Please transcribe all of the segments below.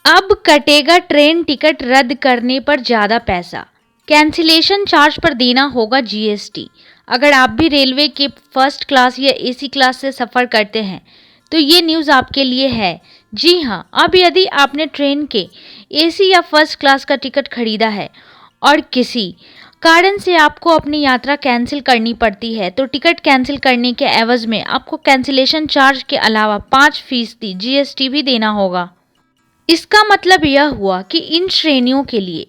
अब कटेगा train ticket रद्द करने पर ज़्यादा पैसा। कैंसिलेशन चार्ज पर देना होगा जीएसटी। अगर आप भी रेलवे के फर्स्ट क्लास या एसी क्लास से सफ़र करते हैं तो ये न्यूज़ आपके लिए है। जी हाँ, अब यदि आपने ट्रेन के एसी या फर्स्ट क्लास का टिकट खरीदा है और किसी कारण से आपको अपनी यात्रा कैंसिल करनी पड़ती है तो टिकट कैंसिल करने के एवज में आपको कैंसिलेशन चार्ज के अलावा 5% जीएसटी भी देना होगा। इसका मतलब यह हुआ कि इन श्रेणियों के लिए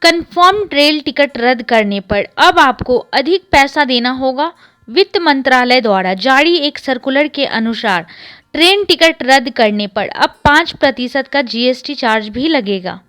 कंफर्म रेल टिकट रद्द करने पर अब आपको अधिक पैसा देना होगा। वित्त मंत्रालय द्वारा जारी एक सर्कुलर के अनुसार ट्रेन टिकट रद्द करने पर अब 5% का जीएसटी चार्ज भी लगेगा।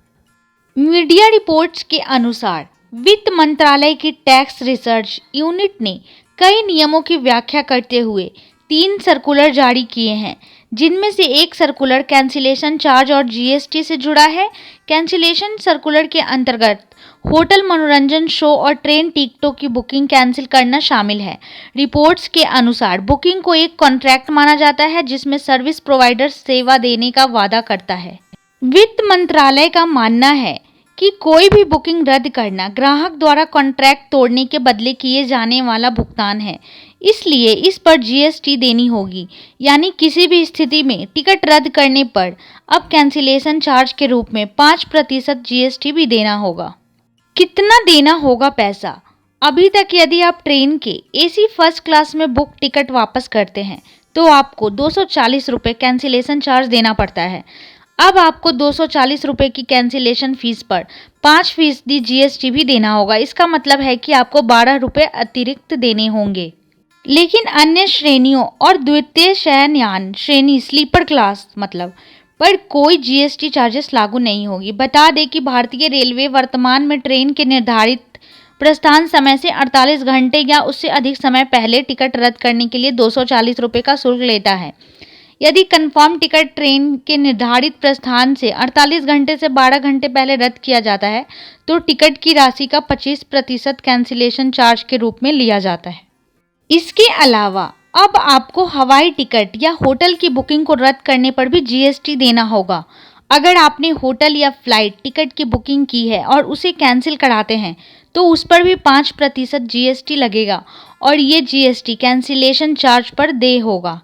मीडिया रिपोर्ट्स के अनुसार वित्त मंत्रालय की टैक्स रिसर्च यूनिट ने कई नियमों की व्याख्या करते हुए 3 सर्कुलर जारी किए हैं, जिनमें से एक सर्कुलर कैंसिलेशन चार्ज और जीएसटी से जुड़ा है। कैंसिलेशन सर्कुलर के अंतर्गत होटल, मनोरंजन शो और ट्रेन टिकटों की बुकिंग कैंसिल करना शामिल है। रिपोर्ट्स के अनुसार बुकिंग को एक कॉन्ट्रैक्ट माना जाता है जिसमें सर्विस प्रोवाइडर सेवा देने का वादा करता है। वित्त मंत्रालय का मानना है कि कोई भी बुकिंग रद्द करना ग्राहक द्वारा कॉन्ट्रैक्ट तोड़ने के बदले किए जाने वाला भुगतान है, इसलिए इस पर जीएसटी देनी होगी। यानी किसी भी स्थिति में टिकट रद्द करने पर अब कैंसिलेशन चार्ज के रूप में 5% जीएसटी भी देना होगा। कितना देना होगा पैसा? अभी तक यदि आप ट्रेन के एसी फर्स्ट क्लास में बुक टिकट वापस करते हैं तो आपको 240 रुपये कैंसिलेशन चार्ज देना पड़ता है। अब आपको 240 रुपये की कैंसिलेशन फीस पर 5% जीएसटी भी देना होगा। इसका मतलब है कि आपको 12 रुपये अतिरिक्त देने होंगे। लेकिन अन्य श्रेणियों और द्वितीय शयनयान श्रेणी स्लीपर क्लास पर कोई जीएसटी चार्जेस लागू नहीं होगी। बता दें कि भारतीय रेलवे वर्तमान में ट्रेन के निर्धारित प्रस्थान समय से 48 घंटे या उससे अधिक समय पहले टिकट रद्द करने के लिए 240 रुपये का शुल्क लेता है। यदि कंफर्म टिकट ट्रेन के निर्धारित प्रस्थान से 48 घंटे से 12 घंटे पहले रद्द किया जाता है तो टिकट की राशि का 25% कैंसिलेशन चार्ज के रूप में लिया जाता है। इसके अलावा अब आपको हवाई टिकट या होटल की बुकिंग को रद्द करने पर भी जीएसटी देना होगा। अगर आपने होटल या फ्लाइट टिकट की बुकिंग की है और उसे कैंसिल कराते हैं तो उस पर भी 5% जीएसटी लगेगा और ये जीएसटी कैंसिलेशन चार्ज पर देय होगा।